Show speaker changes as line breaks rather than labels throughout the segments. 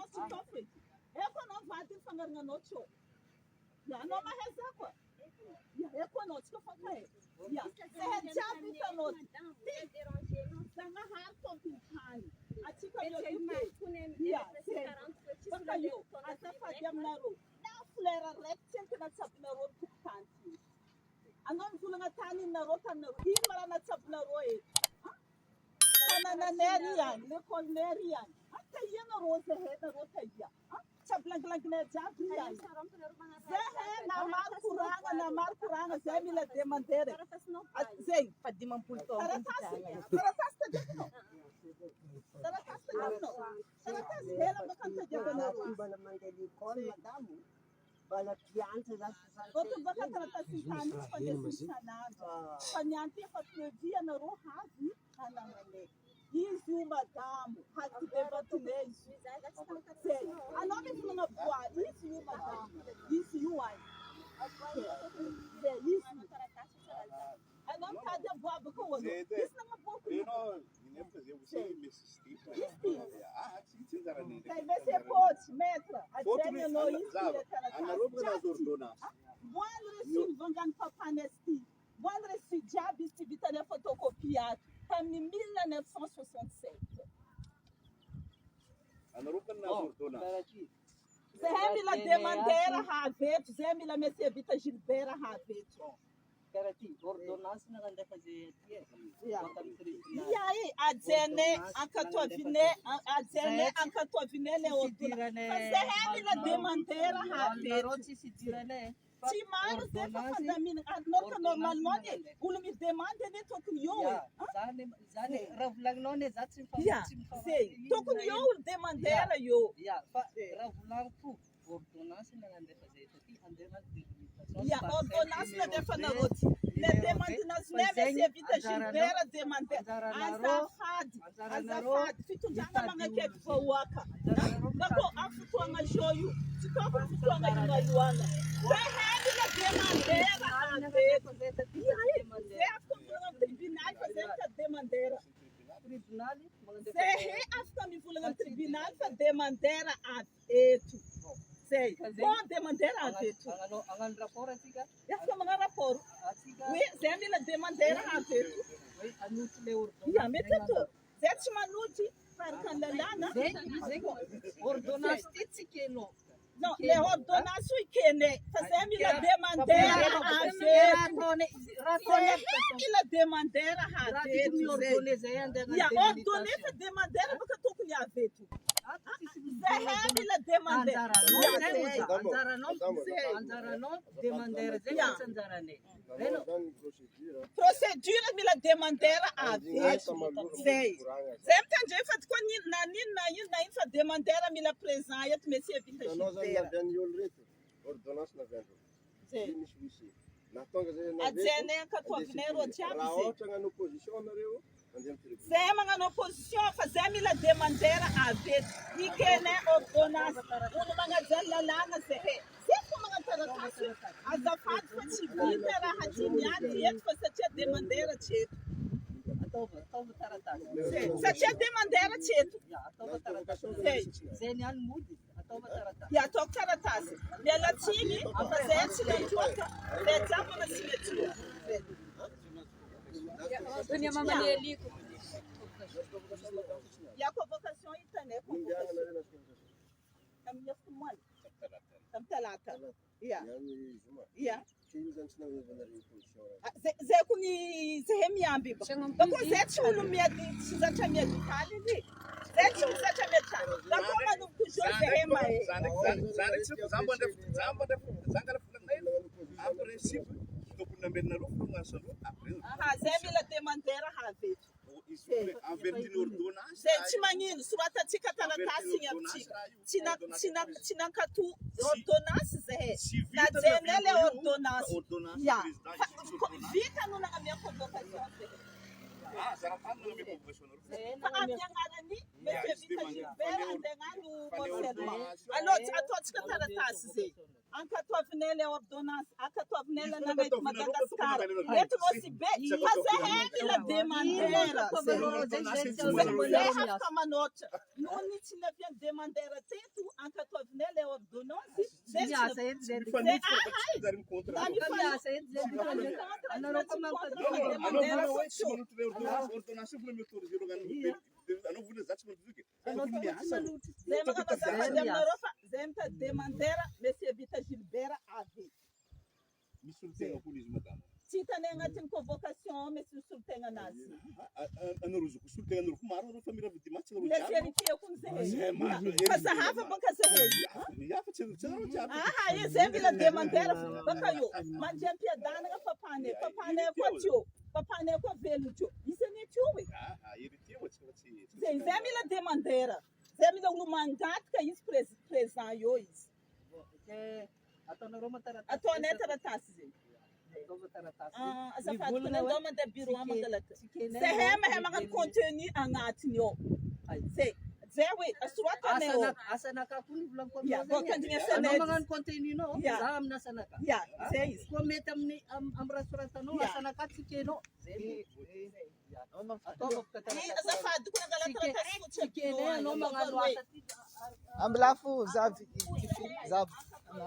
anao tsy tofy eko anao vady fangarina anao tsô anao mahay za koa eko anao tsika fanka e sehe jiaby hitanao Zanahary tompintany atsika baka io azafady aminareo na folera raiky tsy tena tsabonareo tokotany anao mivolagna tany inareo tanareo ino mara natsabonareo e tanananay riany l'école-nay riany taia nareo zahay nareo taia tsabolangilangina jiaby riany zahay namaro koragna zahay mila demandere zay
fa dimampolo taona
taratasy tadiavinao taratasy hela baka tadiavinareo
mbala mandeha l'école madamo mbala mpianatra
Outro baka taratasy tany tsy fandesy isanandro fa nianty efa prévu anareo havy hanananay izy io madamo haty debatinay izy zay anao mivolagna bois izy io madamo izy io ay zay izy anao mitady aboa baka hoano izy nagnaboako Sai você pode, metra, a Jenny não Boandre vangano papanesti. Boandre si diabo se vitania fotocopiado. Tam 1967. Zé la demandeira raveto, Zé la messia vita Gilberta raveto.
Karati, ordonança na ganda fazer
E aí, a Jenny, a tua vinele ordonança. Zé la demandeira raveto. Ti maro Zé fa fandamina, norka normalmente, ulo mi demande ne tokun yo.
Zane, ravlang ne zat sim
Sei, tokun yo demandeira yo.
Ravlang fu, ordonança na ganda fazer
ordonança na defa na roti. Le demande nas neves evita Gilberta demande. Azafad, fitundana manga kepi fawaka. Bako afutuanga joio, tikopo afutuanga ingaluanga. Zehedi la demandeira aveto. Zé afutanga tribunal fazendo demandeira. Zé afutanga me fulanga tribunal fa demandeira aveto. Sei, bom demandeira aveto.
Angan rapor atika?
Ya fica mga rapor. Oui, Zé me la demandeira aveto.
Anut le ordonança.
Ya meteto. Zé te manuti para candelana.
Ordonança titsikeno.
Não, le ordonança ikene. Zé me la demandeira aveto. Zé la demandeira aveto. Ya ordonança demandeira porque tô com aveto. Zé la demandeira.
Anzara non demandeira Zé sanzarane.
Procedura me la demandeira aveto. Zé. Zé mtanje fat ko na infa demandeira me la presença tu me se vita Gilberta.
Ordonança na venda.
Zé.
Na tonga
a Jenny ka tua vinero diabo.
Raha ohatra ngano opposition nareo
Zé mangano opposition fa Zé me la demandeira aveto. Ikene ordonança. Uno manga jallalanga Zé. Azafado fa tsy vita raha tianiaty eto fa satria demandeira tsy eto.
Ataova taratasy.
Satria demandeira tsy eto.
Ataova taratasy. Zay niany mody. Ataova taratasy.
Ataoko taratasy. Miala tsiny fa zay tsy nantoaka. Zay jiaby na signature.
Dunia mama Neliko.
Ya convocation hitanay convocation. Amin'y fimoana. Tam talata. Ia. Zay kuni zahay miamby ba. Bako zay tsy olo tsy zatra miady tany ni. Zay tsy olo zatra miady tany. Bako manompo toujours zahay mahay. Zay mila demandeira haveto. Zay tsy magnino soratatsika taratasy igny amintsika. Tsy nankatu ordonance zahay. Na jene le ordonance. Ya. Vita no nagnamia convocation zahay. Fa andianarany Monsieur Vita Gilberta andengano concernant. Alors ataotsika taratasy zay. Ankatoavinela é ordonança, ankatoavinela na de Madagascar. Eto você vê, fazer ela demandeira. Serra Camanota. Não tinha via demandeira tanto, ankatoavinela é ordonança. Zemta demandeira, Messi Vita Gilbert Ave.
Me surpreende a polícia, madame.
Cita nenga tem convocação, Messi surtenga nasi.
A Noruzo, o surtenga no Kumaro, a família vítima, tinha um
Messi ele tinha com Zé. Mas a Rafa banca Zé. Ah, e Zé Vila demandeira, banca eu. Mas já piadana, papane com tio. Papane com velho tio. Isso é tio.
Ah, ele tinha o que
Zé Vila demandeira. Zé Vila lumangat que isso presaio isso.
A
toneta da taça. Ah, asa fat kuna doma da biro amagalata. Se hema kan continue angatnyo. Se zewe aswata neo.
Asana ka kuni bulan ko.
Ya, ko continue sa
net. Mangan continue no. Zam na sanaka.
Ya, sei.
Ko metam ni am restaurant no asana ka tikeno.
Asa fat kuna galata ta
tikene no mangan wasa.
Amblafu zavi zav na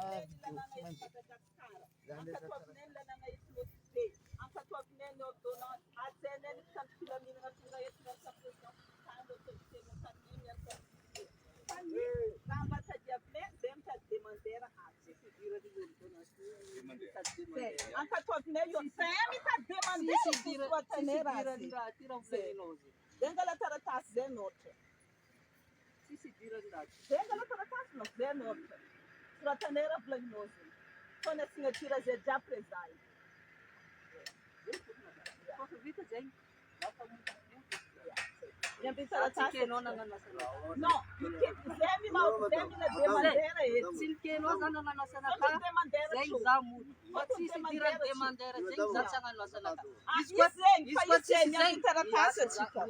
quando a senhora tira já presai. Não, porque Zemila demandeira é
silke no sana na sanaka. Zeng zamu. Pati sidira demandeira zeng zatsanga no sanaka.
Isquat zeng yang taratasa chica.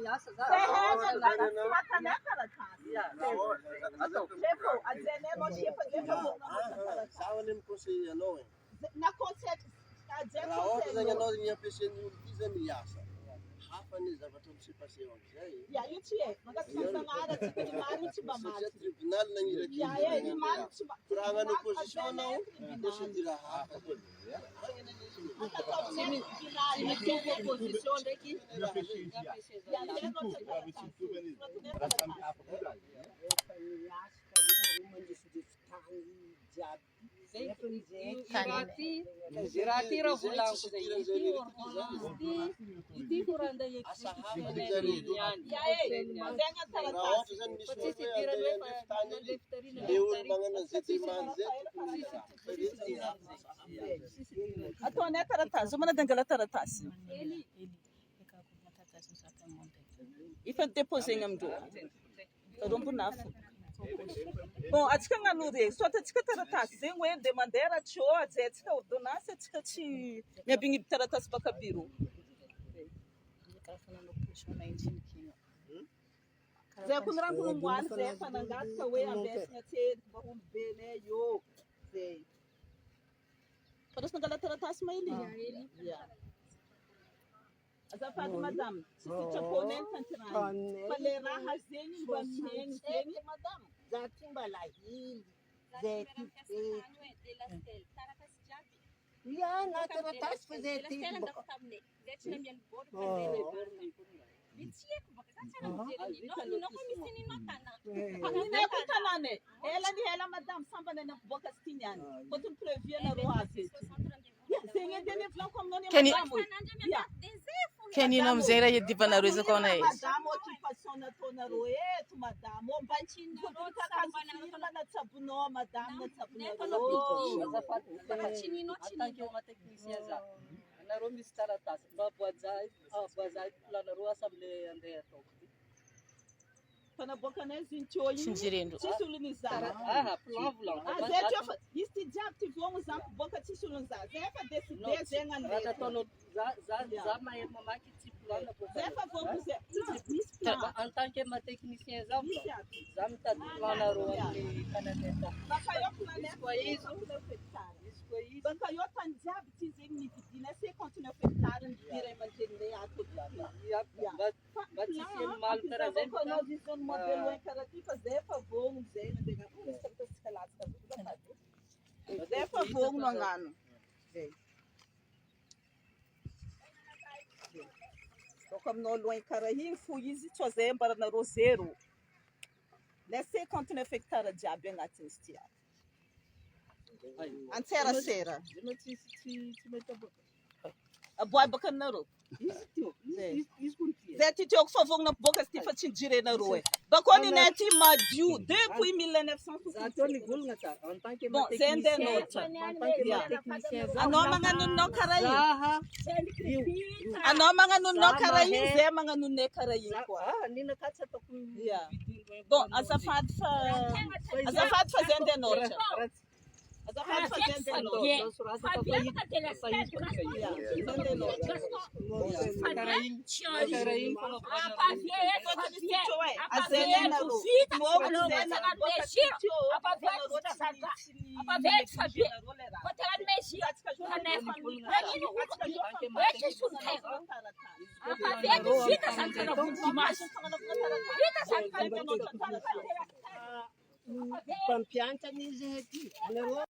Na conceito,
a outra já não tinha pensado em milhaça. Hapa ni zavatu msipasi wanzai.
Ya yuti mas sangara tikiri mari chibamari.
Tribunal na nyira ki.
Ya ni mari chiba.
Pranga no position na kushindira hapa.
Position daqui. Irati ravulang ko sa iti kuranda yung
Atone taratas, uma dangala taratas. Ifa depois ngamdo. Todo bunafo. Bom, a tika nga nude, só tá tika taratas, sem o de madeira tio, a tika ordonança tika ti, me bingi taratas para cabiru. Zé kunran kunwan Zé panangat kawe ambes nga te bahum bene yo. Zé. Terus nagala taratas maili. Ya. Asa fat madam, se chaponen tantiran. Palera hazeni bamhen zeni madam.
zatin balahi zeti ya na taratas fa zeti
ela ni ela madam samba na boca skinyan quando previa na rua
Can you know Zera you deep on a reason on it?
Pana boca né zincho
Sincerendo.
Tisulunizar.
Plavula.
Este dia tivemos a boca tisulunizar. Zé para decidir zenga
Rata tono za ma mamaki tipo
Zay fa vao misy plan.
En tant que ma technicien zao
Misy aty.
za mitady planareo amin'ny kanadeta.
Baka eo planète
Izy koa izy.
59 hectares.
Izy koa izy.
Baka eo tany jiaby ty zegny nividiana 59 hectares nidiray aman-dreniny ato.
Mba tsy feno malo karaha zay.
Anao vision modèle hoe karaha ty fa zay efa vono zay nandeha isaka latsaka zay efa vono magnano. Donc aminao loin karaha igny fo izy tsao zay ambaranareo zero. Le 59 hectares jiaby agnatiny izy ty ato. Antserasera.
Tsy mety aboaka.
Aboabaka anareo.
Izy teo. Izy koa tia.
Zay ty tiako fa vognona boka ty fa tsy nijirenareo e. Bakô ny nay ty madio depuis 1960.
Za tô nigolona tsara. En tant que
Bon,
ma
zay
technicien.
andeha
En tant que ma technicien zao.
Anao magnanonao karaha igny.
Zaha.
Anao magnanonao karaha igny zay magnanonay karaha igny koa.
Nina katsa ataoko
Yeah.
vidiny
Bon, azafady fa zay andeha anôratra. Azafady fa zay andeha anôratra.
Mpampianatra n'izy aty.